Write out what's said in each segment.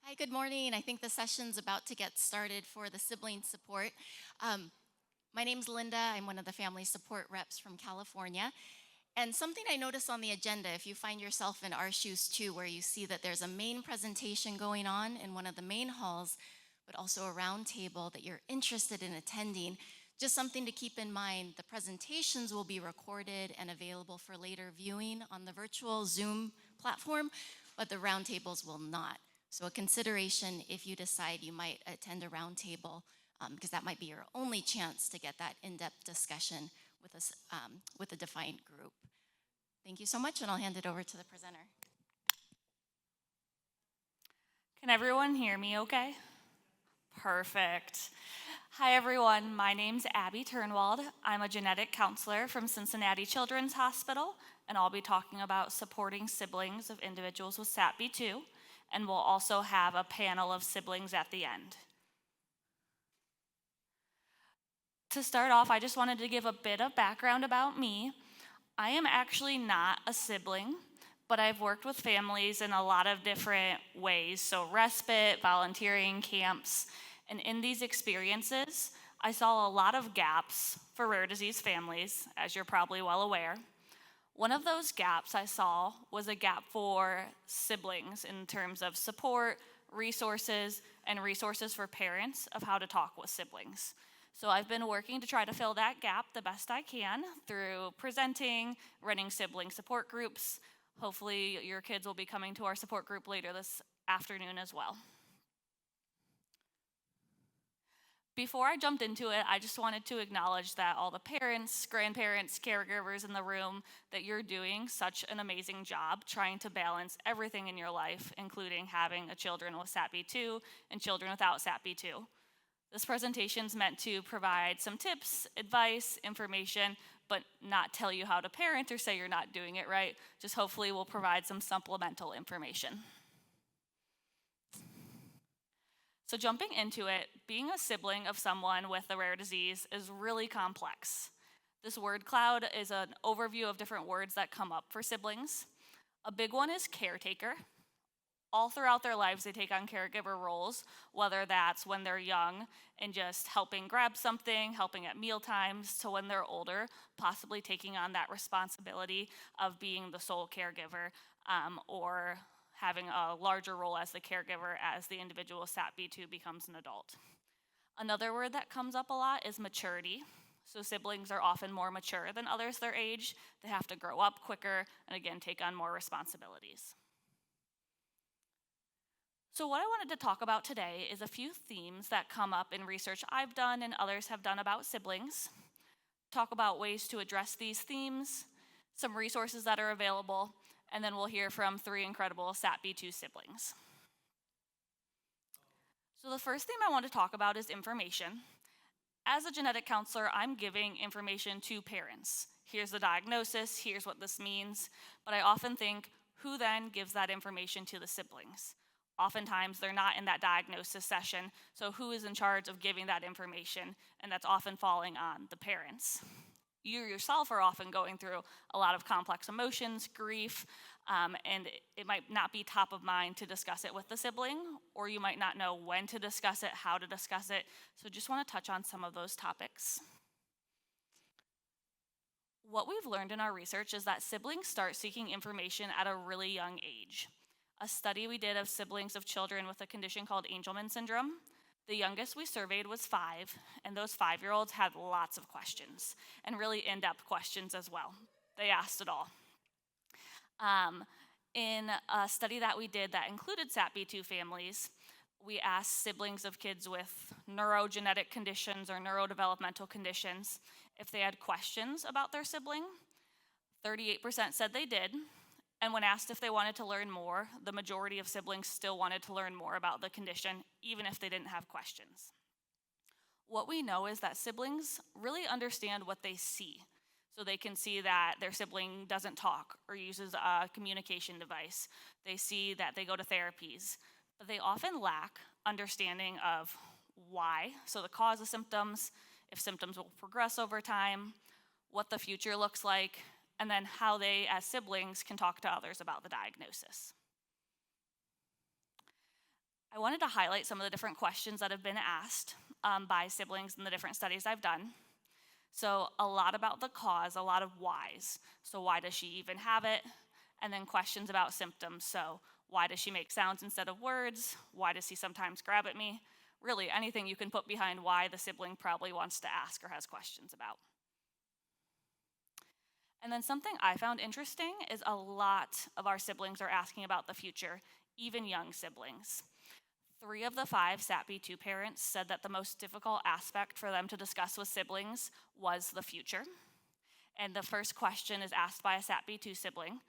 Hi, good morning. I think the session's about to get started for the sibling support. Um, my name's Linda. I'm one of the family support reps from California. And something I noticed on the agenda, if you find yourself in our shoes too, where you see that there's a main presentation going on in one of the main halls, but also a round table that you're interested in attending, just something to keep in mind. The presentations will be recorded and available for later viewing on the virtual Zoom platform, but the roundtables will not. So a consideration if you decide you might attend a roundtable, because that might be your only chance to get that in-depth discussion with a defined group. Thank you so much, and I'll hand it over to the presenter. Can everyone hear me okay? Perfect. Hi everyone, my name's Abby Turnwald. I'm a genetic counselor from Cincinnati Children's Hospital, and I'll be talking about supporting siblings of individuals with SATB2, and we'll also have a panel of siblings at the end. To start off, I just wanted to give a bit of background about me. I am actually not a sibling, but I've worked with families in a lot of different ways, so respite, volunteering, camps, and in these experiences, I saw a lot of gaps for rare disease families, as you're probably well aware. One of those gaps I saw was a gap for siblings in terms of support, resources, and resources for parents of how to talk with siblings. So I've been working to try to fill that gap the best I can through presenting, running sibling support groups. Hopefully your kids will be coming to our support group later this afternoon as well. Before I jumped into it, I just wanted to acknowledge that all the parents, grandparents, caregivers in the room, that you're doing such an amazing job trying to balance everything in your life, including having a children with SATB2 and children without SATB2. This presentation is meant to provide some tips, advice, information, but not tell you how to parent or say you're not doing it right. Just hopefully we'll provide some supplemental information. So jumping into it, being a sibling of someone with a rare disease is really complex. This word cloud is an overview of different words that come up for siblings. A big one is caretaker. All throughout their lives, they take on caregiver roles, whether that's when they're young and just helping grab something, helping at meal times, to when they're older, possibly taking on that responsibility of being the sole caregiver, or having a larger role as the caregiver as the individual SATB2 becomes an adult. Another word that comes up a lot is maturity. So siblings are often more mature than others their age. They have to grow up quicker and again take on more responsibilities. So what I wanted to talk about today is a few themes that come up in research I've done and others have done about siblings. Talk about ways to address these themes, some resources that are available, and then we'll hear from 3 incredible SATB2 siblings. So the first theme I want to talk about is information. As a genetic counselor, I'm giving information to parents. Here's the diagnosis, here's what this means, but I often think, who then gives that information to the siblings? Oftentimes, they're not in that diagnosis session, so who is in charge of giving that information? And that's often falling on the parents. You yourself are often going through a lot of complex emotions, grief, and it might not be top of mind to discuss it with the sibling, or you might not know when to discuss it, how to discuss it, so just want to touch on some of those topics. What we've learned in our research is that siblings start seeking information at a really young age. A study we did of siblings of children with a condition called Angelman syndrome, the youngest we surveyed was 5, and those 5-year-olds had lots of questions, and really in-depth questions as well. They asked it all. In a study that we did that included SATB2 families, we asked siblings of kids with neurogenetic conditions or neurodevelopmental conditions if they had questions about their sibling. 38% said they did. And when asked if they wanted to learn more, the majority of siblings still wanted to learn more about the condition, even if they didn't have questions. What we know is that siblings really understand what they see. So they can see that their sibling doesn't talk or uses a communication device. They see that they go to therapies, but they often lack understanding of why, so the cause of symptoms, if symptoms will progress over time, what the future looks like, and then how they, as siblings, can talk to others about the diagnosis. I wanted to highlight some of the different questions that have been asked by siblings in the different studies I've done. So a lot about the cause, a lot of whys. So why does she even have it? And then questions about symptoms. So why does she make sounds instead of words? Why does he sometimes grab at me? Really, anything you can put behind why the sibling probably wants to ask or has questions about. And then something I found interesting is a lot of our siblings are asking about the future, even young siblings. 3 of the 5 SATB2 parents said that the most difficult aspect for them to discuss with siblings was the future. And the first question is asked by a SATB2 sibling.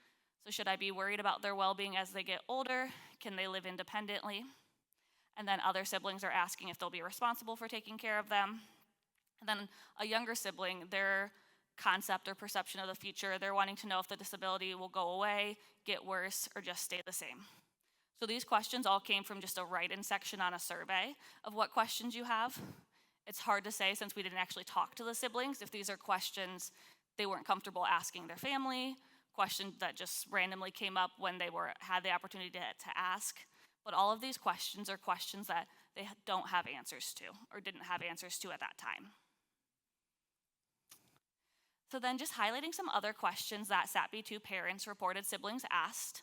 So should I be worried about their well-being as they get older? Can they live independently? And then other siblings are asking if they'll be responsible for taking care of them. And then a younger sibling, their concept or perception of the future, they're wanting to know if the disability will go away, get worse, or just stay the same. So these questions all came from just a write-in section on a survey of what questions you have. It's hard to say, since we didn't actually talk to the siblings, if these are questions they weren't comfortable asking their family, questions that just randomly came up when they had the opportunity to ask. But all of these questions are questions that they don't have answers to or didn't have answers to at that time. So then just highlighting some other questions that SATB2 parents reported siblings asked.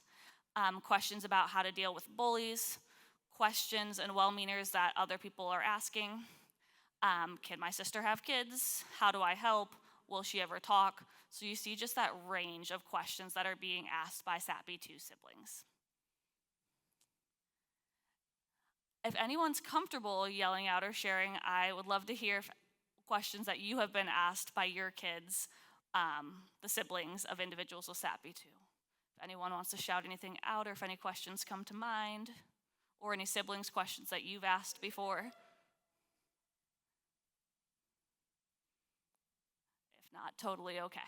Questions about how to deal with bullies, questions and well-meaners that other people are asking. Can my sister have kids? How do I help? Will she ever talk? So you see just that range of questions that are being asked by SATB2 siblings. If anyone's comfortable yelling out or sharing, I would love to hear questions that you have been asked by your kids, the siblings of individuals with SATB2. If anyone wants to shout anything out, or if any questions come to mind, or any siblings questions that you've asked before. If not, totally okay.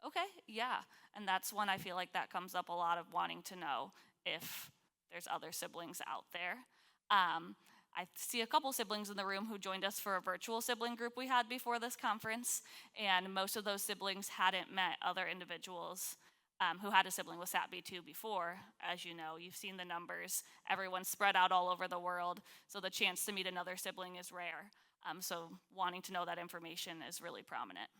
Okay, yeah, and that's when I feel like that comes up a lot, of wanting to know if there's other siblings out there. I see a couple siblings in the room who joined us for a virtual sibling group we had before this conference, and most of those siblings hadn't met other individuals who had a sibling with SATB2 before. As you know, you've seen the numbers. Everyone's spread out all over the world, so the chance to meet another sibling is rare. So wanting to know that information is really prominent.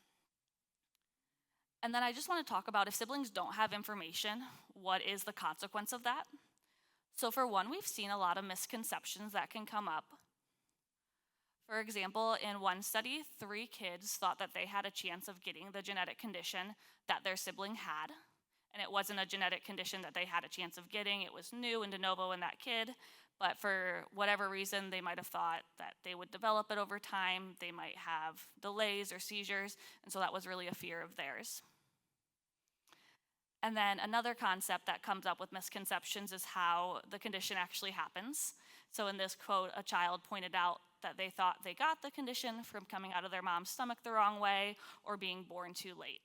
And then I just want to talk about, if siblings don't have information, what is the consequence of that? So for one, we've seen a lot of misconceptions that can come up. For example, in one study, 3 kids thought that they had a chance of getting the genetic condition that their sibling had. And it wasn't a genetic condition that they had a chance of getting. It was new and de novo in that kid. But for whatever reason, they might have thought that they would develop it over time. They might have delays or seizures. And so that was really a fear of theirs. And then another concept that comes up with misconceptions is how the condition actually happens. So in this quote, a child pointed out that they thought they got the condition from coming out of their mom's stomach the wrong way or being born too late.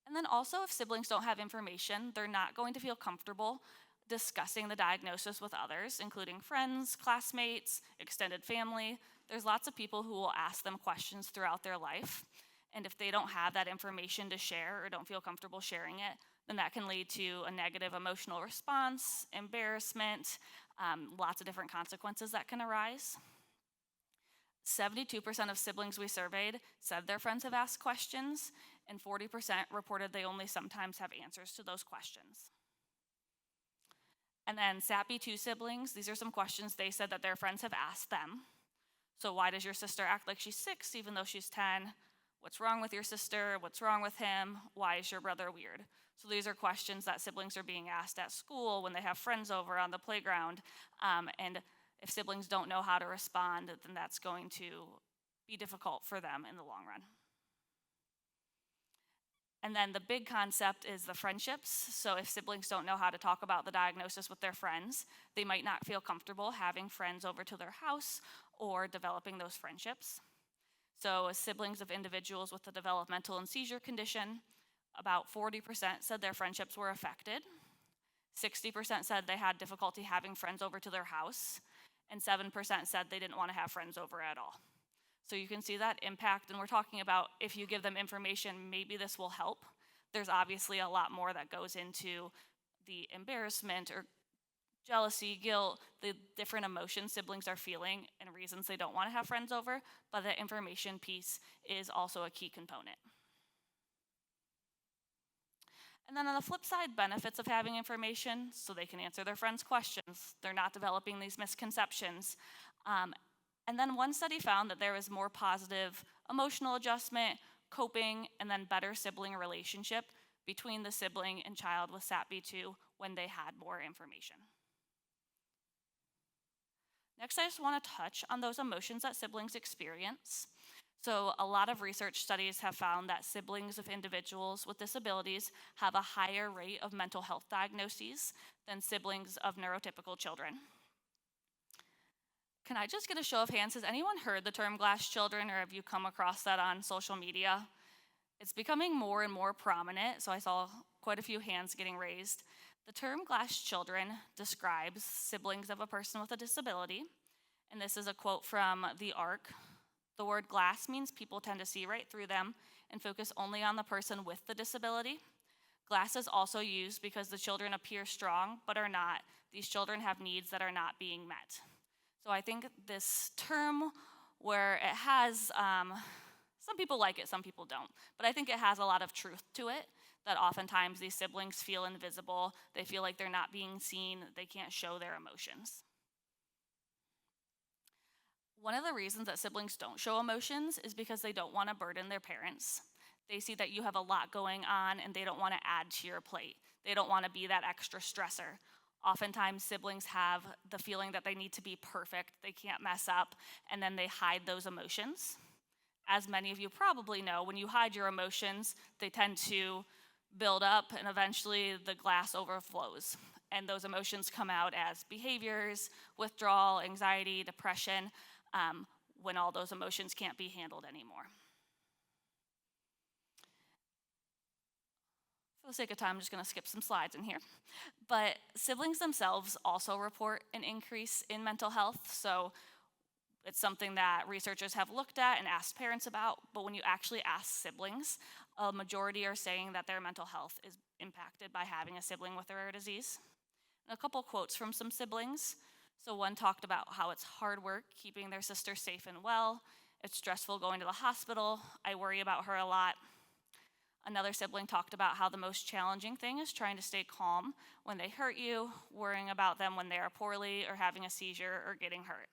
And then also, if siblings don't have information, they're not going to feel comfortable discussing the diagnosis with others, including friends, classmates, extended family. There's lots of people who will ask them questions throughout their life. And if they don't have that information to share or don't feel comfortable sharing it, then that can lead to a negative emotional response, embarrassment, lots of different consequences that can arise. 72% of siblings we surveyed said their friends have asked questions, and 40% reported they only sometimes have answers to those questions. And then SATB2 siblings, these are some questions they said that their friends have asked them. So why does your sister act like she's 6 even though she's 10? What's wrong with your sister? What's wrong with him? Why is your brother weird? So these are questions that siblings are being asked at school, when they have friends over on the playground. And if siblings don't know how to respond, then that's going to be difficult for them in the long run. And then the big concept is the friendships. So if siblings don't know how to talk about the diagnosis with their friends, they might not feel comfortable having friends over to their house or developing those friendships. So as siblings of individuals with a developmental and seizure condition, about 40% said their friendships were affected. 60% said they had difficulty having friends over to their house, and 7% said they didn't want to have friends over at all. So you can see that impact, and we're talking about if you give them information, maybe this will help. There's obviously a lot more that goes into the embarrassment or jealousy, guilt, the different emotions siblings are feeling and reasons they don't want to have friends over, but the information piece is also a key component. And then on the flip side, benefits of having information, so they can answer their friends' questions. They're not developing these misconceptions. And then one study found that there was more positive emotional adjustment, coping, and then better sibling relationship between the sibling and child with SATB2 when they had more information. Next, I just want to touch on those emotions that siblings experience. So a lot of research studies have found that siblings of individuals with disabilities have a higher rate of mental health diagnoses than siblings of neurotypical children. Can I just get a show of hands? Has anyone heard the term glass children, or have you come across that on social media? It's becoming more and more prominent, so I saw quite a few hands getting raised. The term glass children describes siblings of a person with a disability, and this is a quote from the ARC. The word glass means people tend to see right through them and focus only on the person with the disability. Glass is also used because the children appear strong but are not. These children have needs that are not being met. So I think this term, where it has, some people like it, some people don't, but I think it has a lot of truth to it, that oftentimes these siblings feel invisible, they feel like they're not being seen, they can't show their emotions. One of the reasons that siblings don't show emotions is because they don't want to burden their parents. They see that you have a lot going on and they don't want to add to your plate. They don't want to be that extra stressor. Oftentimes siblings have the feeling that they need to be perfect, they can't mess up, and then they hide those emotions. As many of you probably know, when you hide your emotions, they tend to build up and eventually the glass overflows. And those emotions come out as behaviors, withdrawal, anxiety, depression, when all those emotions can't be handled anymore. For the sake of time, I'm just going to skip some slides in here. But siblings themselves also report an increase in mental health. So it's something that researchers have looked at and asked parents about. But when you actually ask siblings, a majority are saying that their mental health is impacted by having a sibling with a rare disease. And a couple quotes from some siblings. So one talked about how it's hard work keeping their sister safe and well. It's stressful going to the hospital. I worry about her a lot. Another sibling talked about how the most challenging thing is trying to stay calm when they hurt you, worrying about them when they are poorly or having a seizure or getting hurt.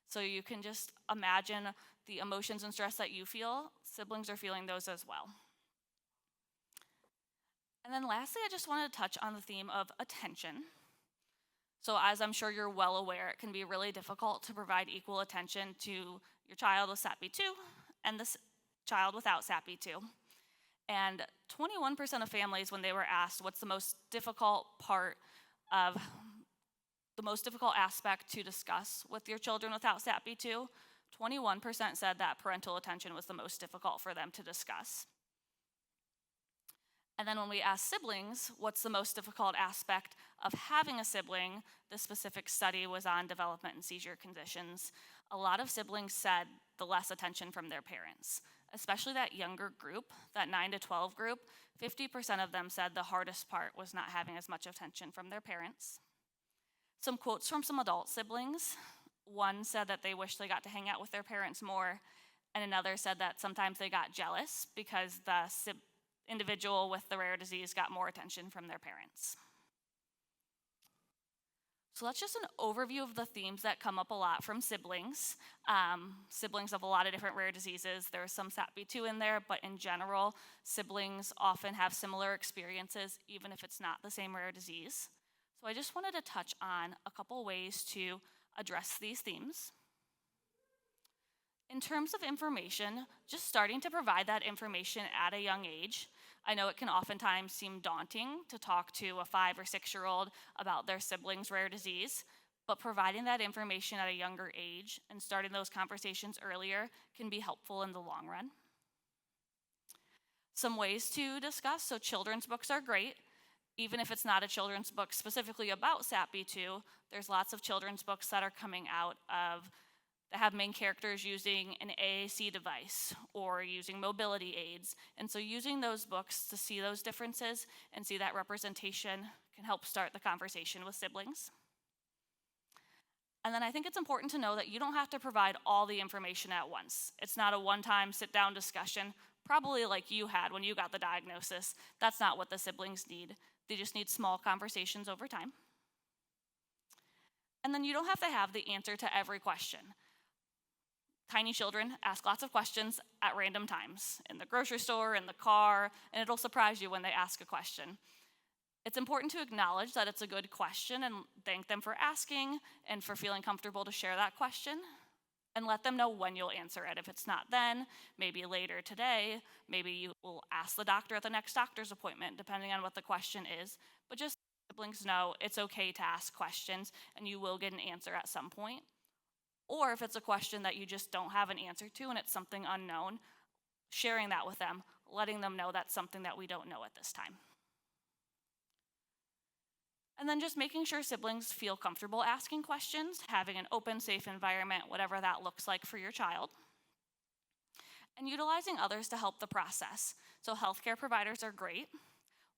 So you can just imagine the emotions and stress that you feel. Siblings are feeling those as well. And then lastly, I just wanted to touch on the theme of attention. So as I'm sure you're well aware, it can be really difficult to provide equal attention to your child with SATB2 and the child without SATB2. And 21% of families, when they were asked what's the most difficult aspect to discuss with your children without SATB2, 21% said that parental attention was the most difficult for them to discuss. And then when we asked siblings, what's the most difficult aspect of having a sibling, the specific study was on development and seizure conditions. A lot of siblings said the less attention from their parents, especially that younger group, that 9 to 12 group. 50% of them said the hardest part was not having as much attention from their parents. Some quotes from some adult siblings. One said that they wish they got to hang out with their parents more, and another said that sometimes they got jealous because the individual with the rare disease got more attention from their parents. So that's just an overview of the themes that come up a lot from siblings. Siblings of a lot of different rare diseases. There's some SATB2 in there, but in general, siblings often have similar experiences, even if it's not the same rare disease. So I just wanted to touch on a couple ways to address these themes. In terms of information, just starting to provide that information at a young age. I know it can oftentimes seem daunting to talk to a 5 or 6-year-old about their sibling's rare disease, but providing that information at a younger age and starting those conversations earlier can be helpful in the long run. Some ways to discuss, so children's books are great. Even if it's not a children's book specifically about SATB2, there's lots of children's books that are coming out of that have main characters using an AAC device or using mobility aids. And so using those books to see those differences and see that representation can help start the conversation with siblings. And then I think it's important to know that you don't have to provide all the information at once. It's not a one-time sit-down discussion, probably like you had when you got the diagnosis. That's not what the siblings need. They just need small conversations over time. And then you don't have to have the answer to every question. Tiny children ask lots of questions at random times, in the grocery store, in the car, and it'll surprise you when they ask a question. It's important to acknowledge that it's a good question and thank them for asking and for feeling comfortable to share that question, and let them know when you'll answer it. If it's not then, maybe later today, maybe you will ask the doctor at the next doctor's appointment, depending on what the question is. But just siblings know it's okay to ask questions and you will get an answer at some point. Or if it's a question that you just don't have an answer to and it's something unknown, sharing that with them, letting them know that's something that we don't know at this time. And then just making sure siblings feel comfortable asking questions, having an open, safe environment, whatever that looks like for your child. And utilizing others to help the process. So healthcare providers are great.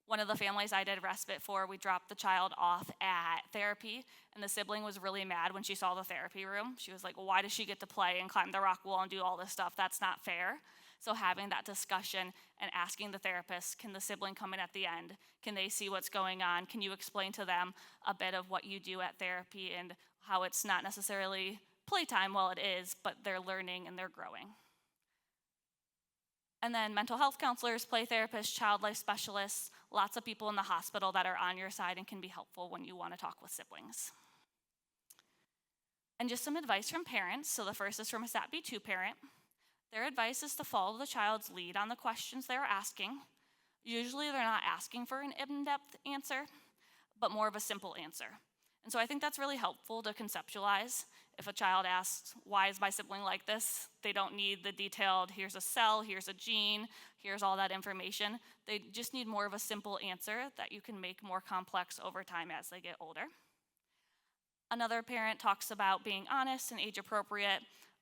One of the families I did respite for, we dropped the child off at therapy, and the sibling was really mad when she saw the therapy room. She was like, well, why does she get to play and climb the rock wall and do all this stuff? That's not fair. So having that discussion and asking the therapist, can the sibling come in at the end? Can they see what's going on? Can you explain to them a bit of what you do at therapy and how it's not necessarily playtime? Well, it is, but they're learning and they're growing. And then mental health counselors, play therapists, child life specialists, lots of people in the hospital that are on your side and can be helpful when you want to talk with siblings. And just some advice from parents. So the first is from a SATB2 parent. Their advice is to follow the child's lead on the questions they're asking. Usually they're not asking for an in-depth answer, but more of a simple answer. And so I think that's really helpful to conceptualize. If a child asks, why is my sibling like this? They don't need the detailed, here's a cell, here's a gene, here's all that information. They just need more of a simple answer that you can make more complex over time as they get older. Another parent talks about being honest and age appropriate,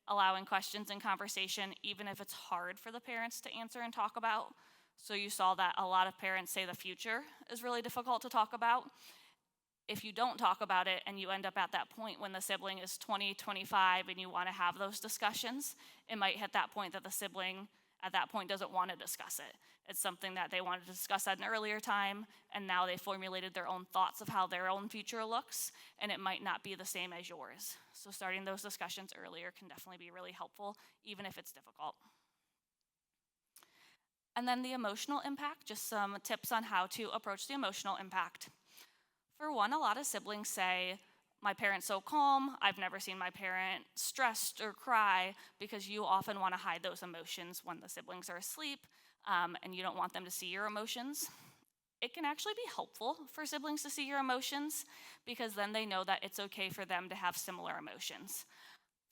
allowing questions and conversation, even if it's hard for the parents to answer and talk about. So you saw that a lot of parents say the future is really difficult to talk about. If you don't talk about it and you end up at that point when the sibling is 20, 25 and you want to have those discussions, it might hit that point that the sibling at that point doesn't want to discuss it. It's something that they wanted to discuss at an earlier time, and now they formulated their own thoughts of how their own future looks, and it might not be the same as yours. So starting those discussions earlier can definitely be really helpful, even if it's difficult. And then the emotional impact, just some tips on how to approach the emotional impact. For one, a lot of siblings say, my parent's so calm, I've never seen my parent stressed or cry, because you often want to hide those emotions when the siblings are asleep, and you don't want them to see your emotions. It can actually be helpful for siblings to see your emotions, because then they know that it's okay for them to have similar emotions.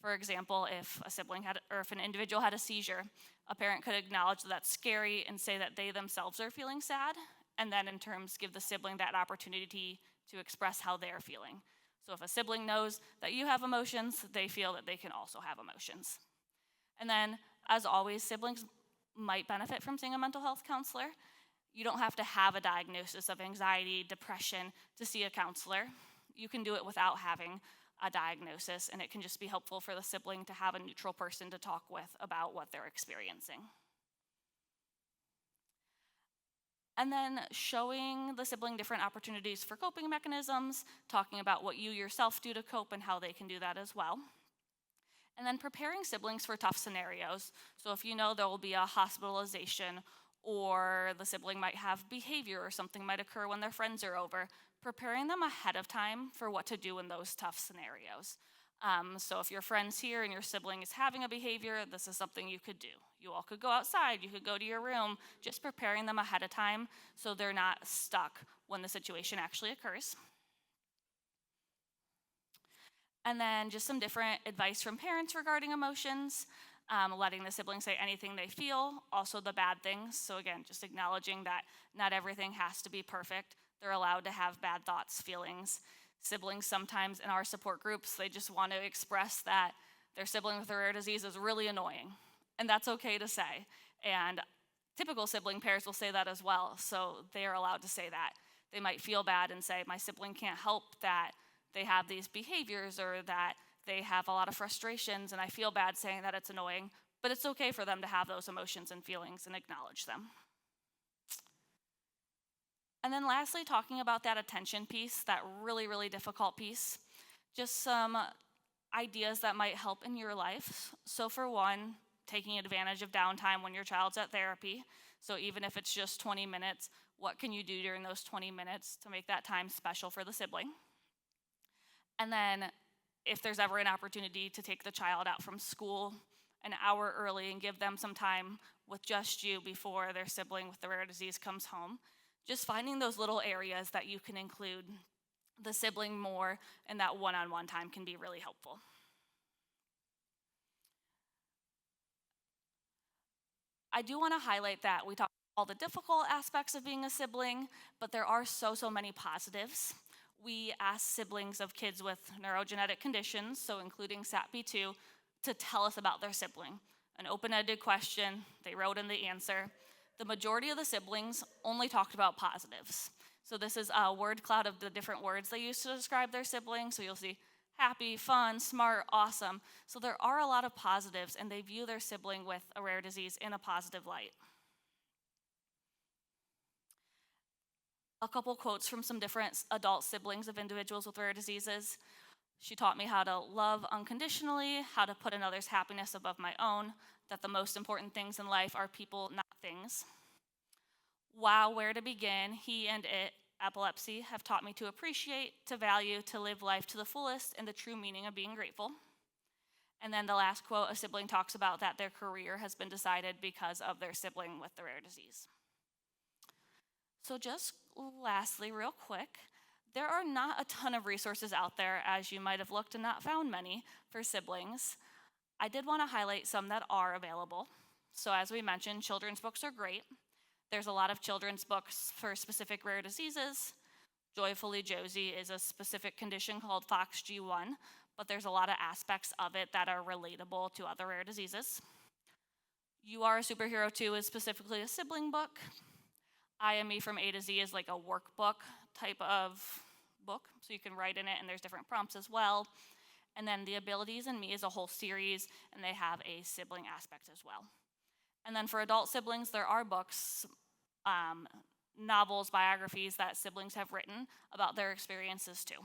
For example, if if an individual had a seizure, a parent could acknowledge that that's scary and say that they themselves are feeling sad, and then in terms give the sibling that opportunity to express how they're feeling. So if a sibling knows that you have emotions, they feel that they can also have emotions. And then, as always, siblings might benefit from seeing a mental health counselor. You don't have to have a diagnosis of anxiety, depression to see a counselor. You can do it without having a diagnosis, and it can just be helpful for the sibling to have a neutral person to talk with about what they're experiencing. And then showing the sibling different opportunities for coping mechanisms, talking about what you yourself do to cope and how they can do that as well. And then preparing siblings for tough scenarios. So if you know there will be a hospitalization, or the sibling might have behavior or something might occur when their friends are over, preparing them ahead of time for what to do in those tough scenarios. So if your friend's here and your sibling is having a behavior, this is something you could do. You all could go outside, you could go to your room, just preparing them ahead of time so they're not stuck when the situation actually occurs. And then just some different advice from parents regarding emotions, letting the sibling say anything they feel, also the bad things. So again, just acknowledging that not everything has to be perfect. They're allowed to have bad thoughts, feelings. Siblings sometimes in our support groups, they just want to express that their sibling with a rare disease is really annoying. And that's okay to say. And typical sibling pairs will say that as well, so they are allowed to say that. They might feel bad and say, my sibling can't help that they have these behaviors or that they have a lot of frustrations, and I feel bad saying that it's annoying, but it's okay for them to have those emotions and feelings and acknowledge them. And then lastly, talking about that attention piece, that really, really difficult piece, just some ideas that might help in your life. So for one, taking advantage of downtime when your child's at therapy. So even if it's just 20 minutes, what can you do during those 20 minutes to make that time special for the sibling? And then if there's ever an opportunity to take the child out from school an hour early and give them some time with just you before their sibling with the rare disease comes home, just finding those little areas that you can include the sibling more and that one-on-one time can be really helpful. I do want to highlight that we talked about all the difficult aspects of being a sibling, but there are so many positives. We asked siblings of kids with neurogenetic conditions, so including SATB2, to tell us about their sibling. An open-ended question, they wrote in the answer. The majority of the siblings only talked about positives. So this is a word cloud of the different words they use to describe their sibling. So you'll see happy, fun, smart, awesome. So there are a lot of positives, and they view their sibling with a rare disease in a positive light. A couple quotes from some different adult siblings of individuals with rare diseases. She taught me how to love unconditionally, how to put another's happiness above my own, that the most important things in life are people, not things. Wow, where to begin? He and it, epilepsy, have taught me to appreciate, to value, to live life to the fullest, and the true meaning of being grateful. And then the last quote, a sibling talks about that their career has been decided because of their sibling with the rare disease. So just lastly, real quick, there are not a ton of resources out there, as you might have looked and not found many, for siblings. I did want to highlight some that are available. So as we mentioned, children's books are great. There's a lot of children's books for specific rare diseases. Joyfully Josie is a specific condition called FOXG1, but there's a lot of aspects of it that are relatable to other rare diseases. You Are a Superhero 2 is specifically a sibling book. I Am Me from A to Z is like a workbook type of book, so you can write in it, and there's different prompts as well. And then The Abilities in Me is a whole series, and they have a sibling aspect as well. And then for adult siblings, there are books, novels, biographies that siblings have written about their experiences too.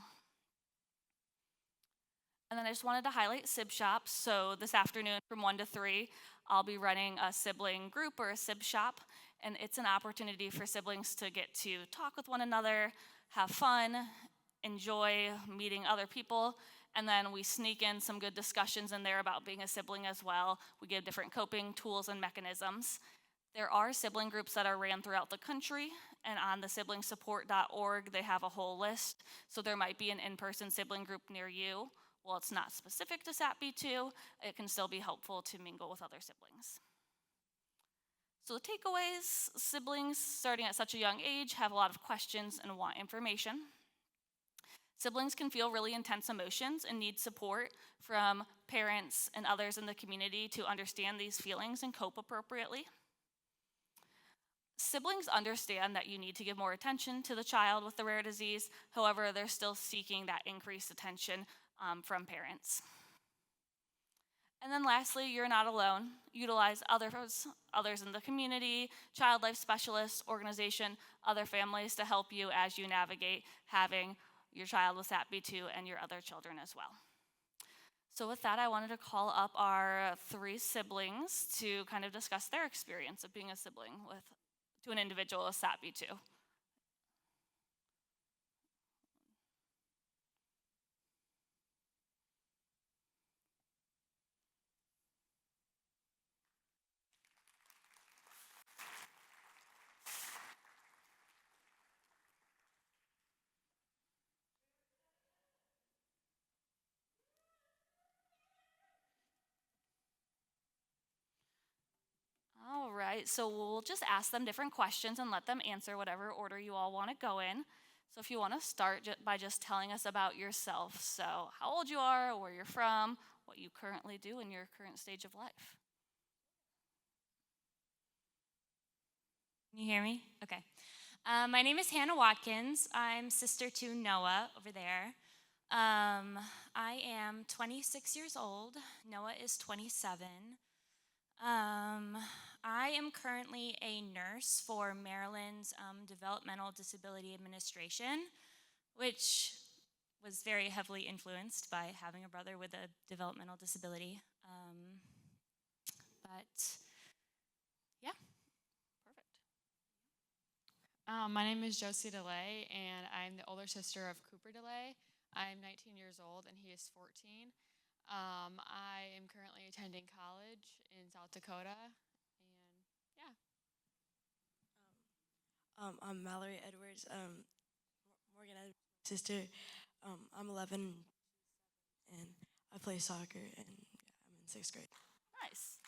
And then I just wanted to highlight Sib Shops. So this afternoon from 1 to 3, I'll be running a sibling group or a Sib Shop, and it's an opportunity for siblings to get to talk with one another, have fun, enjoy meeting other people, and then we sneak in some good discussions in there about being a sibling as well. We give different coping tools and mechanisms. There are sibling groups that are ran throughout the country, and on the siblingsupport.org, they have a whole list. So there might be an in-person sibling group near you. While it's not specific to SATB2, it can still be helpful to mingle with other siblings. So the takeaways, siblings starting at such a young age have a lot of questions and want information. Siblings can feel really intense emotions and need support from parents and others in the community to understand these feelings and cope appropriately. Siblings understand that you need to give more attention to the child with the rare disease. However, they're still seeking that increased attention from parents. And then lastly, you're not alone. Utilize others in the community, child life specialists, organization, other families to help you as you navigate having your child with SATB2 and your other children as well. So with that, I wanted to call up our 3 siblings to kind of discuss their experience of being a sibling to an individual with SATB2. All right, so we'll just ask them different questions and let them answer whatever order you all want to go in. So if you want to start by just telling us about yourself. So how old you are, where you're from, what you currently do in your current stage of life. Can you hear me? Okay. My name is Hannah Watkins. I'm sister to Noah over there. I am 26 years old. Noah is 27. I am currently a nurse for Maryland's Developmental Disability Administration, which was very heavily influenced by having a brother with a developmental disability. But yeah. Perfect. My name is Josie DeLay, and I'm the older sister of Cooper DeLay. I'm 19 years old, and he is 14. I am currently attending college in South Dakota, and yeah. I'm Mallory Edwards, Morgan Edwards' sister. I'm 11, and I play soccer, and I'm in 6th grade. Nice.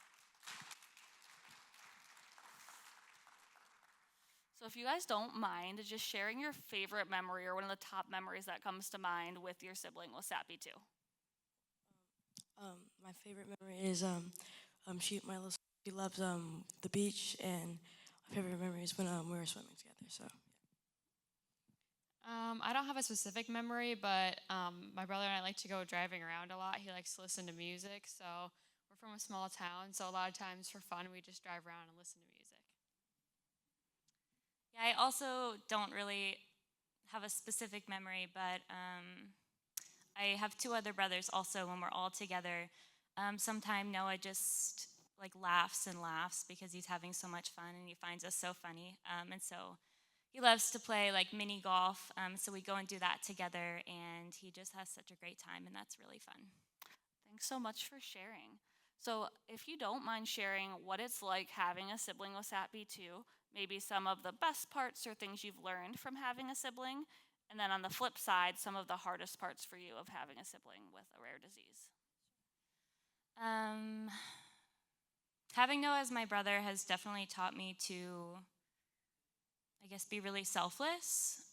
So if you guys don't mind just sharing your favorite memory or one of the top memories that comes to mind with your sibling with SATB2. My favorite memory is she loves the beach, and my favorite memory is when we were swimming together. So. I don't have a specific memory, but my brother and I like to go driving around a lot. He likes to listen to music, so we're from a small town, so a lot of times for fun we just drive around and listen to music. Yeah, I also don't really have a specific memory, but I have two other brothers also. When we're all together, sometime Noah just like laughs and laughs because he's having so much fun and he finds us so funny. And so he loves to play like mini golf. So we go and do that together, and he just has such a great time, and that's really fun. Thanks so much for sharing. So if you don't mind sharing what it's like having a sibling with SATB2, maybe some of the best parts or things you've learned from having a sibling, and then on the flip side, some of the hardest parts for you of having a sibling with a rare disease. Having Noah as my brother has definitely taught me to, I guess, be really selfless.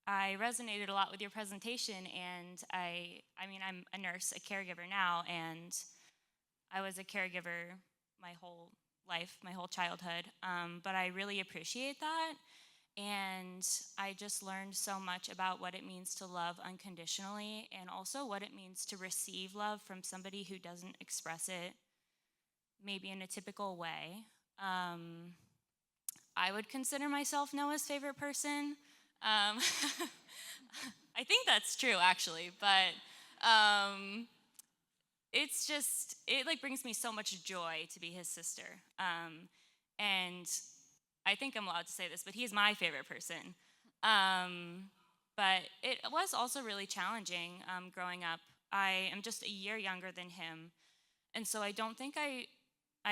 I resonated a lot with your presentation, and I mean, I'm a nurse, a caregiver now, and I was a caregiver my whole life, my whole childhood, but I really appreciate that, and I just learned so much about what it means to love unconditionally, and also what it means to receive love from somebody who doesn't express it maybe in a typical way. I would consider myself Noah's favorite person. I think that's true, actually, but it's just, it like brings me so much joy to be his sister. And I think I'm allowed to say this, but he's my favorite person. But it was also really challenging growing up. I am just a year younger than him, and so I don't think I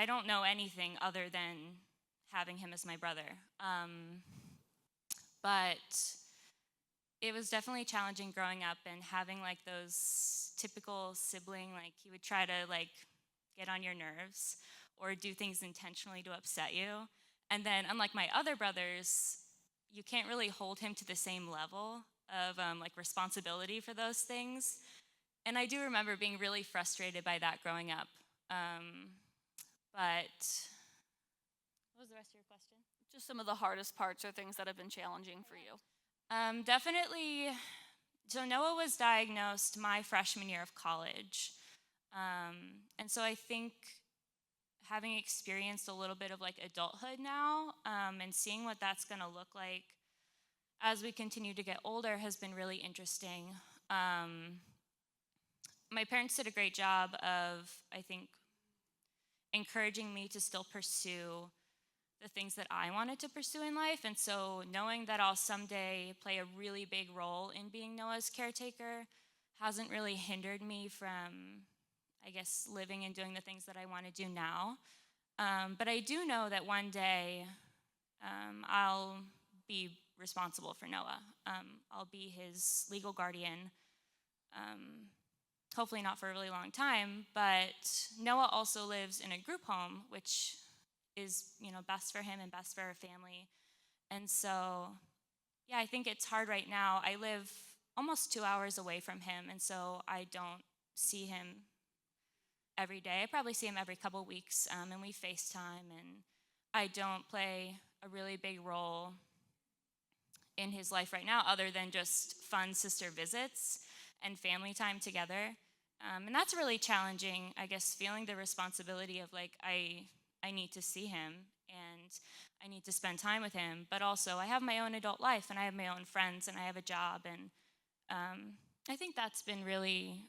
don't know anything other than having him as my brother. But it was definitely challenging growing up and having like those typical sibling, like he would try to like get on your nerves or do things intentionally to upset you. And then unlike my other brothers, you can't really hold him to the same level of like responsibility for those things. And I do remember being really frustrated by that growing up. But what was the rest of your question? Just some of the hardest parts or things that have been challenging for you. Definitely. So Noah was diagnosed my freshman year of college. And so I think having experienced a little bit of like adulthood now, and seeing what that's gonna look like as we continue to get older has been really interesting. My parents did a great job of, I think, encouraging me to still pursue the things that I wanted to pursue in life. And so knowing that I'll someday play a really big role in being Noah's caretaker hasn't really hindered me from, I guess, living and doing the things that I want to do now. But I do know that one day I'll be responsible for Noah. I'll be his legal guardian. Hopefully not for a really long time, but Noah also lives in a group home, which is, you know, best for him and best for our family. And so, yeah, I think it's hard right now. I live almost 2 hours away from him, and so I don't see him every day. I probably see him every couple weeks, and we FaceTime, and I don't play a really big role in his life right now other than just fun sister visits and family time together. And that's really challenging, I guess, feeling the responsibility of like, I need to see him and I need to spend time with him, but also I have my own adult life and I have my own friends and I have a job. And I think that's been really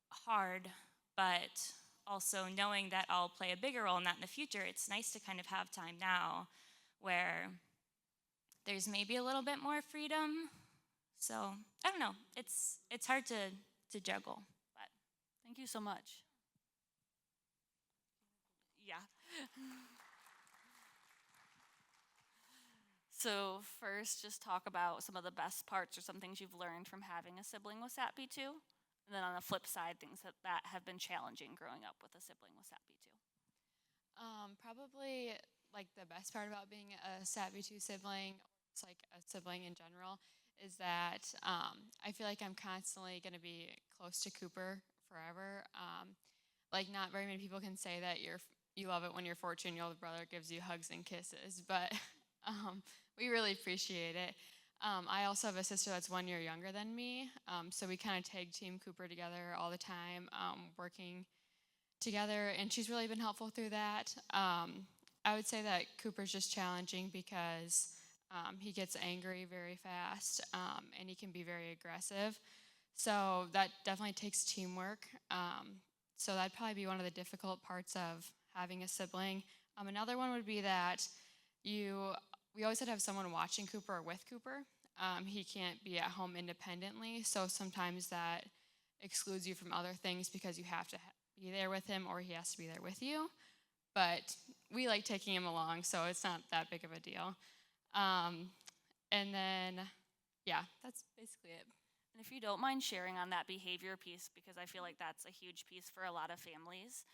hard, but also knowing that I'll play a bigger role in that in the future, it's nice to kind of have time now where there's maybe a little bit more freedom. So I don't know. It's hard to juggle, but Thank you so much. Yeah. So first, just talk about some of the best parts or some things you've learned from having a sibling with SATB2. And then on the flip side, things that have been challenging growing up with a sibling with SATB2. Probably like the best part about being a SATB2 sibling, it's like a sibling in general, is that I feel like I'm constantly going to be close to Cooper forever. Like not very many people can say that you love it when your 14-year-old brother gives you hugs and kisses, but we really appreciate it. I also have a sister that's 1 year younger than me, so we kind of tag team Cooper together all the time, working together, and she's really been helpful through that. I would say that Cooper's just challenging because he gets angry very fast, and he can be very aggressive. So that definitely takes teamwork. So that'd probably be one of the difficult parts of having a sibling. Another one would be that we always have someone watching Cooper or with Cooper. He can't be at home independently, so sometimes that excludes you from other things because you have to be there with him or he has to be there with you. But we like taking him along, so it's not that big of a deal. And then, yeah, that's basically it. And if you don't mind sharing on that behavior piece, because I feel like that's a huge piece for a lot of families,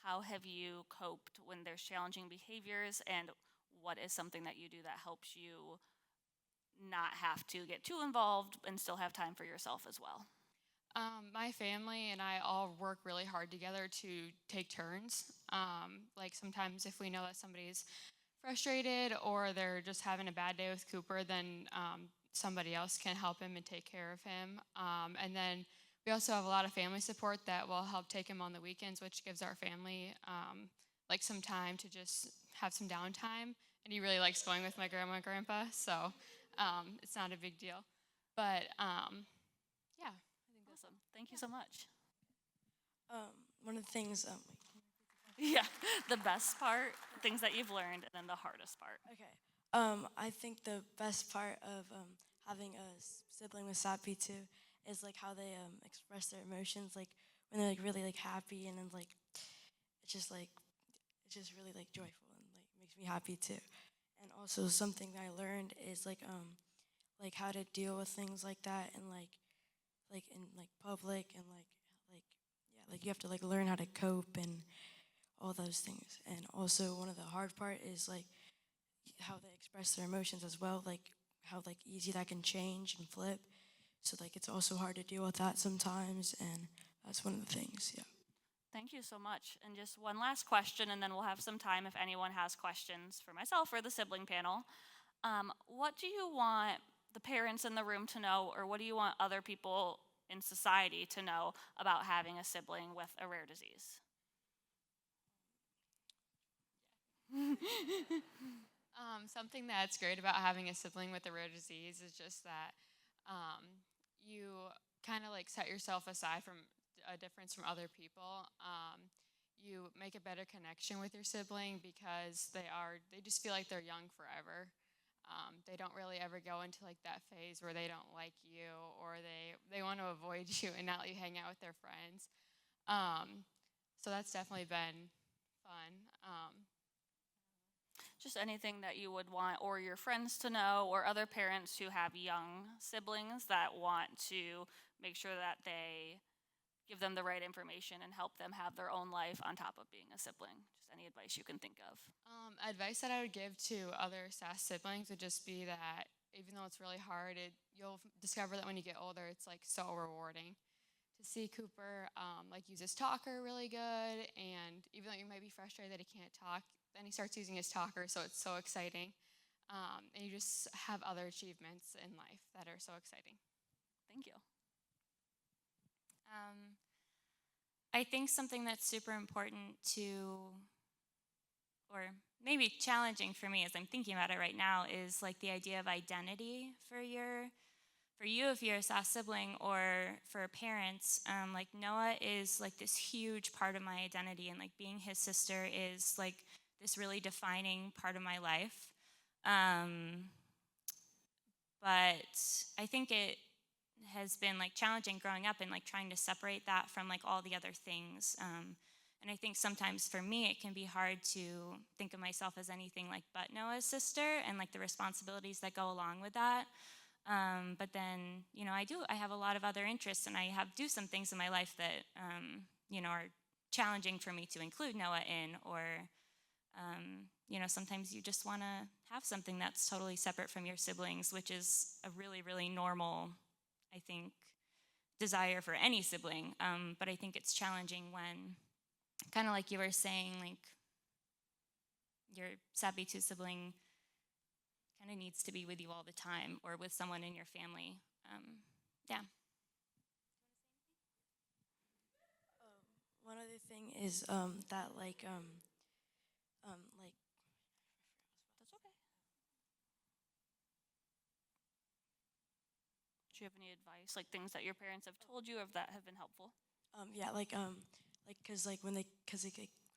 how have you coped when there's challenging behaviors, and what is something that you do that helps you not have to get too involved and still have time for yourself as well? My family and I all work really hard together to take turns. Like sometimes if we know that somebody's frustrated or they're just having a bad day with Cooper, then somebody else can help him and take care of him. And then we also have a lot of family support that will help take him on the weekends, which gives our family like some time to just have some downtime. And he really likes going with my grandma and grandpa, so it's not a big deal. But yeah. Awesome. Thank you so much. One of the things, Yeah, the best part, things that you've learned, and then the hardest part. okay. I think the best part of having a sibling with SATB2 is like how they express their emotions, like when they're like really like happy, and then it's just really like joyful and like makes me happy too. And also something that I learned is like how to deal with things like that, and like in like public, and yeah, like you have to like learn how to cope and all those things. And also one of the hard part is like how they express their emotions as well, like how like easy that can change and flip. So like it's also hard to deal with that sometimes, and that's one of the things. Yeah. Thank you so much. And just one last question, and then we'll have some time if anyone has questions for myself or the sibling panel. What do you want the parents in the room to know, or what do you want other people in society to know about having a sibling with a rare disease? Something that's great about having a sibling with a rare disease is just that you kind of like set yourself aside from a difference from other people. You make a better connection with your sibling because they just feel like they're young forever. They don't really ever go into like that phase where they don't like you or they want to avoid you and not let you hang out with their friends. So that's definitely been fun. Just anything that you would want or your friends to know, or other parents who have young siblings that want to make sure that they give them the right information and help them have their own life on top of being a sibling. Just any advice you can think of. Advice that I would give to other SAS siblings would just be that even though it's really hard, you'll discover that when you get older, it's like so rewarding to see Cooper like use his talker really good, and even though you might be frustrated that he can't talk, then he starts using his talker, so it's so exciting. And you just have other achievements in life that are so exciting. Thank you. I think something that's super important to, or maybe challenging for me as I'm thinking about it right now, is like the idea of identity for you if you're a SAS sibling, or for parents. Like Noah is like this huge part of my identity, and like being his sister is like this really defining part of my life. But I think it has been like challenging growing up and like trying to separate that from like all the other things. And I think sometimes for me it can be hard to think of myself as anything like but Noah's sister, and like the responsibilities that go along with that. But then, you know, I have a lot of other interests, and I do some things in my life that, you know, are challenging for me to include Noah in, or, you know, sometimes you just want to have something that's totally separate from your siblings, which is a really, really normal, I think, desire for any sibling. But I think it's challenging when, kind of like you were saying, like your SATB2 sibling kind of needs to be with you all the time, or with someone in your family. Yeah. One other thing is that like That's okay. Do you have any advice, like things that your parents have told you of that have been helpful? yeah, cause they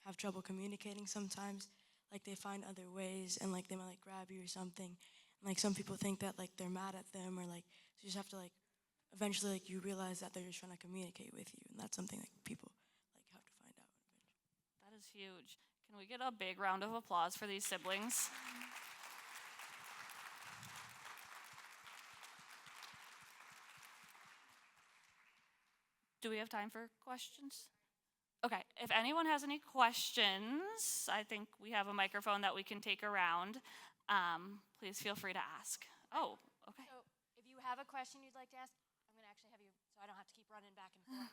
have trouble communicating sometimes. Like they find other ways, and like they might like grab you or something. And like some people think that like they're mad at them, or like so you just have to like eventually like you realize that they're just trying to communicate with you, and that's something like people like have to find out. That is huge. Can we get a big round of applause for these siblings? Do we have time for questions? Okay, if anyone has any questions, I think we have a microphone that we can take around. Please feel free to ask. Oh, okay. So if you have a question you'd like to ask, I'm going to actually have you, so I don't have to keep running back and forth.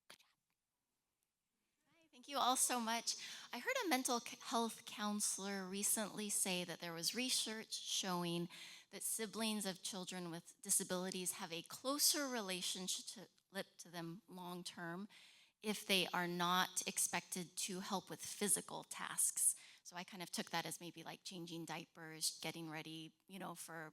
Hi, thank you all so much. I heard a mental health counselor recently say that there was research showing that siblings of children with disabilities have a closer relationship to them long term if they are not expected to help with physical tasks. So I kind of took that as maybe like changing diapers, getting ready, you know, for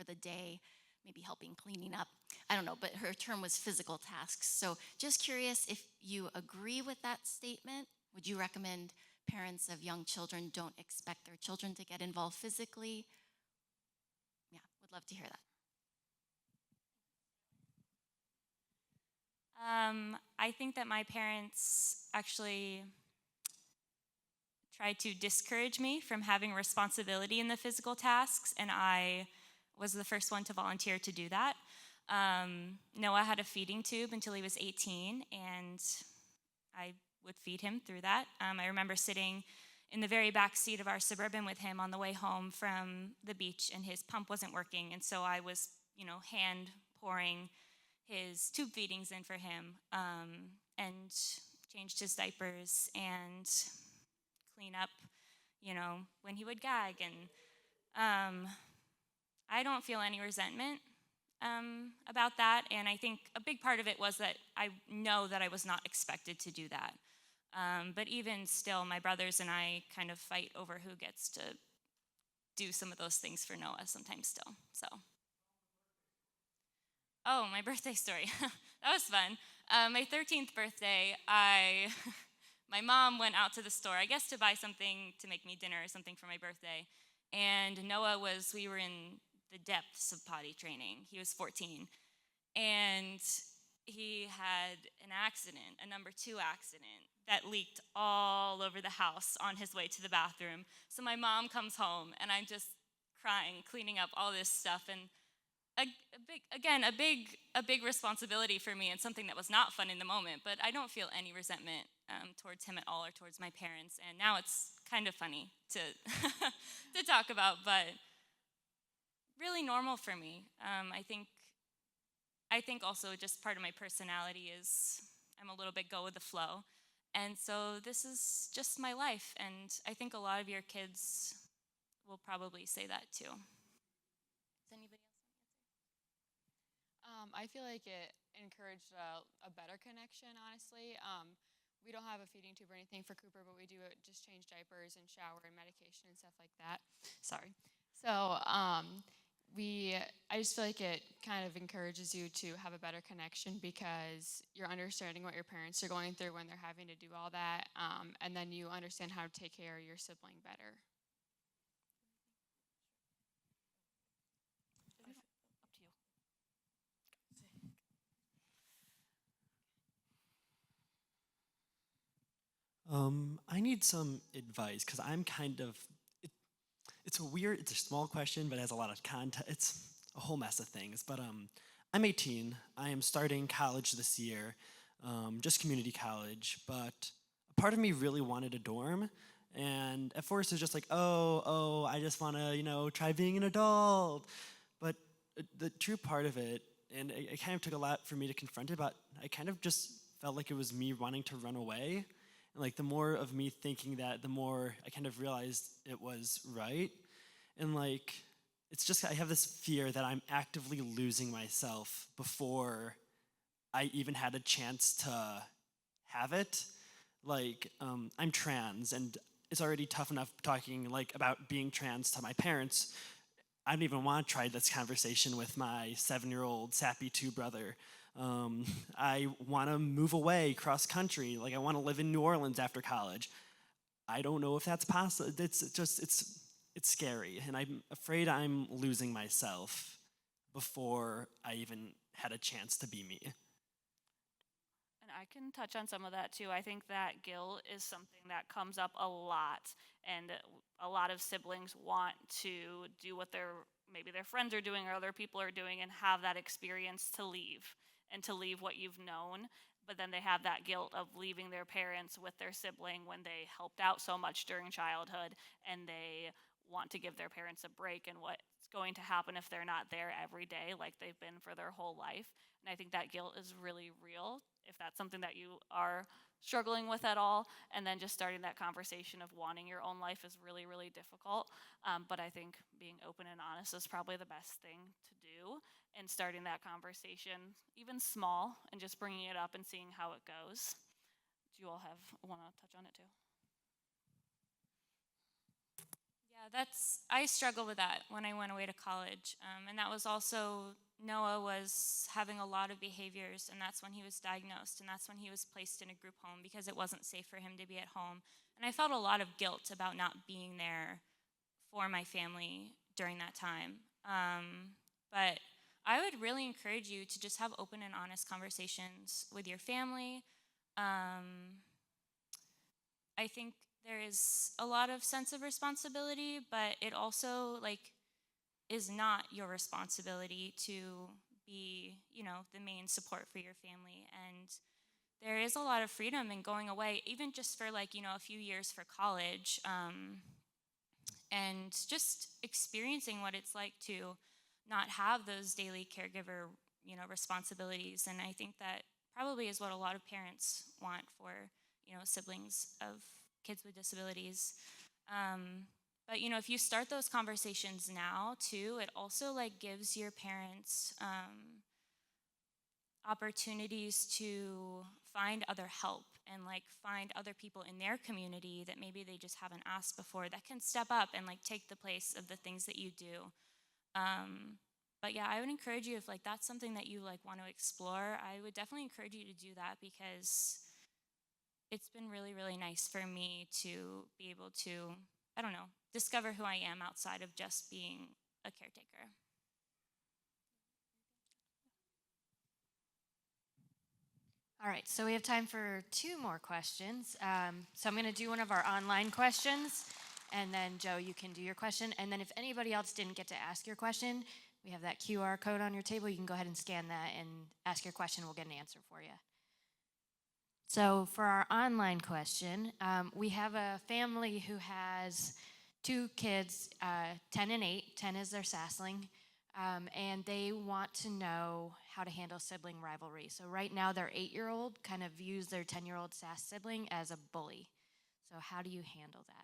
the day, maybe helping cleaning up. I don't know, but her term was physical tasks. So just curious if you agree with that statement. Would you recommend parents of young children don't expect their children to get involved physically? Yeah, would love to hear that. I think that my parents actually tried to discourage me from having responsibility in the physical tasks, and I was the first one to volunteer to do that. Noah had a feeding tube until he was 18, and I would feed him through that. I remember sitting in the very back seat of our Suburban with him on the way home from the beach, and his pump wasn't working, and so I was, you know, hand pouring his tube feedings in for him, and changed his diapers and clean up, you know, when he would gag. And I don't feel any resentment about that, and I think a big part of it was that I know that I was not expected to do that. But even still, my brothers and I kind of fight over who gets to do some of those things for Noah sometimes still, so. Oh, my birthday story. That was fun. My 13th birthday, my mom went out to the store, I guess to buy something to make me dinner or something for my birthday. And we were in the depths of potty training. He was 14. And he had an accident, a number 2 accident, that leaked all over the house on his way to the bathroom. So my mom comes home, and I'm just crying, cleaning up all this stuff. And a big responsibility for me, and something that was not fun in the moment, but I don't feel any resentment towards him at all, or towards my parents. And now it's kind of funny to to talk about, but really normal for me. I think also just part of my personality is I'm a little bit go with the flow. And so this is just my life. And I think a lot of your kids will probably say that too. Does anybody else? I feel like it encouraged a better connection, honestly. We don't have a feeding tube or anything for Cooper, but we do just change diapers and shower and medication and stuff like that. Sorry. So I just feel like it kind of encourages you to have a better connection because you're understanding what your parents are going through when they're having to do all that, and then you understand how to take care of your sibling better. Up to you. I need some advice because I'm kind of. It's a weird. It's a small question, but it has a lot of context. It's a whole mess of things. But I'm 18. I am starting college this year, just community college. But a part of me really wanted a dorm, and at first it was just like, oh, I just want to, try being an adult. But the true part of it, and it kind of took a lot for me to confront it, but I kind of just felt like it was me wanting to run away. And like the more of me thinking that, the more I kind of realized it was right. And like, it's just, I have this fear that I'm actively losing myself before I even had a chance to have it. Like, I'm trans, and it's already tough enough talking like about being trans to my parents. I don't even want to try this conversation with my 7-year-old SATB2 brother. I want to move away cross country. Like I want to live in New Orleans after college. I don't know if that's possible. It's scary, and I'm afraid I'm losing myself before I even had a chance to be me. And I can touch on some of that too. I think that guilt is something that comes up a lot, and a lot of siblings want to do what maybe their friends are doing or other people are doing and have that experience to leave and to leave what you've known, but then they have that guilt of leaving their parents with their sibling when they helped out so much during childhood, and they want to give their parents a break and what's going to happen if they're not there every day like they've been for their whole life. And I think that guilt is really real if that's something that you are struggling with at all. And then just starting that conversation of wanting your own life is really, really difficult. But I think being open and honest is probably the best thing to do, and starting that conversation, even small, and just bringing it up and seeing how it goes. Do you all want to touch on it too? Yeah, I struggle with that when I went away to college. And that was also, Noah was having a lot of behaviors, and that's when he was diagnosed, and that's when he was placed in a group home because it wasn't safe for him to be at home. And I felt a lot of guilt about not being there for my family during that time. But I would really encourage you to just have open and honest conversations with your family. I think there is a lot of sense of responsibility, but it also is not your responsibility to be, the main support for your family. And there is a lot of freedom in going away, even just for a few years for college, and just experiencing what it's like to not have those daily caregiver, responsibilities. And I think that probably is what a lot of parents want for, siblings of kids with disabilities. But if you start those conversations now too, it also gives your parents opportunities to find other help and find other people in their community that maybe they just haven't asked before that can step up and take the place of the things that you do. But yeah, I would encourage you, if that's something that you want to explore, I would definitely encourage you to do that, because it's been really, really nice for me to be able to, I don't know, discover who I am outside of just being a caretaker. All right, so we have time for 2 more questions. So I'm going to do one of our online questions, and then Joe, you can do your question. And then if anybody else didn't get to ask your question, we have that QR code on your table. You can go ahead and scan that and ask your question. We'll get an answer for you. So for our online question, we have a family who has 2 kids, 10 and 8. 10 is their sassling. and they want to know how to handle sibling rivalry. So right now, their 8-year-old kind of views their 10-year-old sass sibling as a bully. So how do you handle that?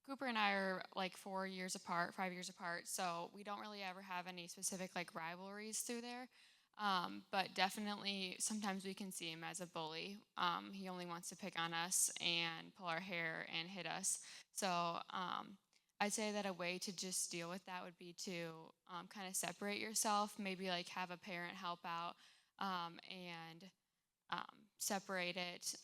Cooper and I are like 4 years apart, 5 years apart, so we don't really ever have any specific like rivalries through there. But definitely sometimes we can see him as a bully. He only wants to pick on us and pull our hair and hit us. So I'd say that a way to just deal with that would be to kind of separate yourself, maybe like have a parent help out and separate it.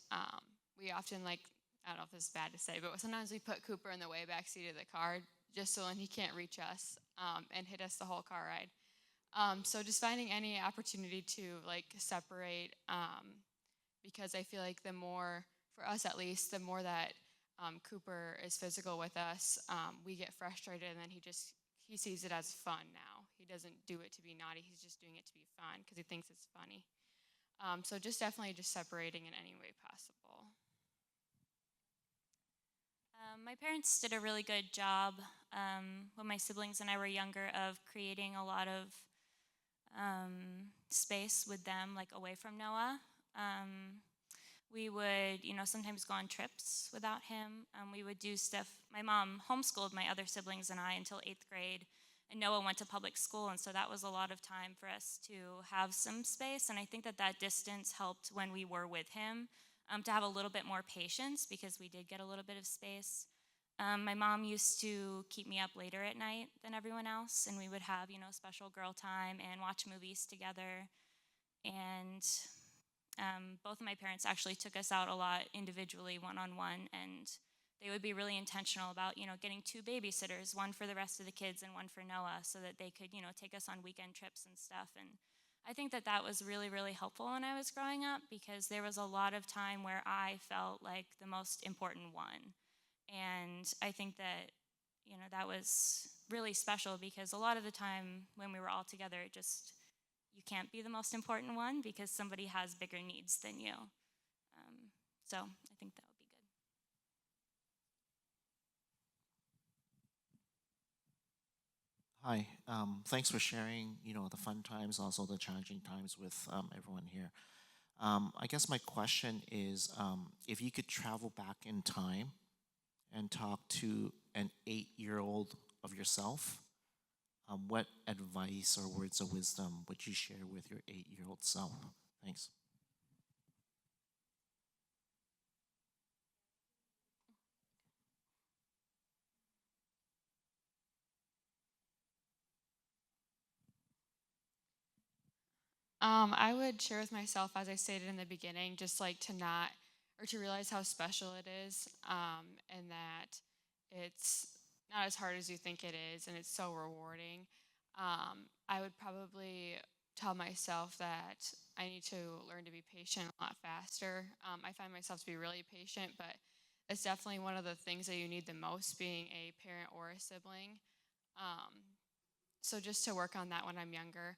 We often like, I don't know if this is bad to say, but sometimes we put Cooper in the way back seat of the car just so he can't reach us and hit us the whole car ride. So just finding any opportunity to like separate, because I feel like the more, for us at least, the more that Cooper is physical with us, we get frustrated, and then he sees it as fun now. He doesn't do it to be naughty, he's just doing it to be fun because he thinks it's funny. So just definitely just separating in any way possible. My parents did a really good job when my siblings and I were younger of creating a lot of space with them, like away from Noah. We would, sometimes go on trips without him. We would do stuff. My mom homeschooled my other siblings and I until 8th grade, and Noah went to public school, and so that was a lot of time for us to have some space. And I think that distance helped when we were with him, to have a little bit more patience because we did get a little bit of space. My mom used to keep me up later at night than everyone else, and we would have, special girl time and watch movies together. And both of my parents actually took us out a lot individually, one-on-one, and they would be really intentional about, getting 2 babysitters, one for the rest of the kids and one for Noah, so that they could, take us on weekend trips and stuff. And I think that was really, really helpful when I was growing up, because there was a lot of time where I felt like the most important one. And I think that, that was really special, because a lot of the time when we were all together, you can't be the most important one because somebody has bigger needs than you. So I think that would be good. Hi, thanks for sharing, the fun times, also the challenging times with everyone here. I guess my question is, if you could travel back in time and talk to an 8-year-old of yourself, what advice or words of wisdom would you share with your 8-year-old self? Thanks. I would share with myself, as I stated in the beginning, just like to realize how special it is, and that it's not as hard as you think it is, and it's so rewarding. I would probably tell myself that I need to learn to be patient a lot faster. I find myself to be really patient, but it's definitely one of the things that you need the most, being a parent or a sibling. So just to work on that when I'm younger.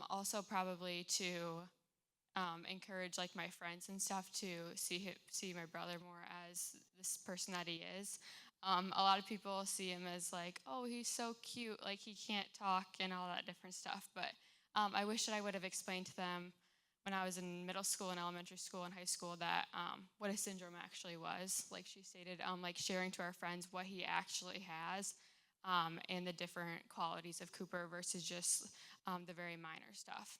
Also probably to encourage like my friends and stuff to see my brother more as this person that he is. A lot of people see him as like, oh, he's so cute, like he can't talk and all that different stuff. But I wish that I would have explained to them when I was in middle school and elementary school and high school that what a syndrome actually was. Like she stated, like sharing to our friends what he actually has, and the different qualities of Cooper versus just the very minor stuff.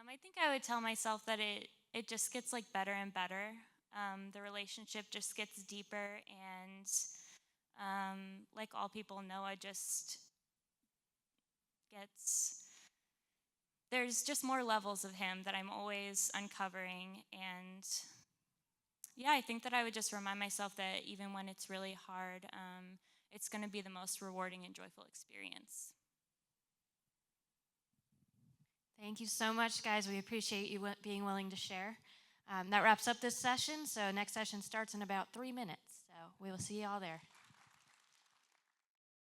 I think I would tell myself that it just gets like better and better. The relationship just gets deeper, and like all people, Noah just there's just more levels of him that I'm always uncovering. And yeah, I think that I would just remind myself that even when it's really hard, it's going to be the most rewarding and joyful experience. Thank you so much, guys. We appreciate you being willing to share. That wraps up this session. So next session starts in about 3 minutes. So we will see you all there.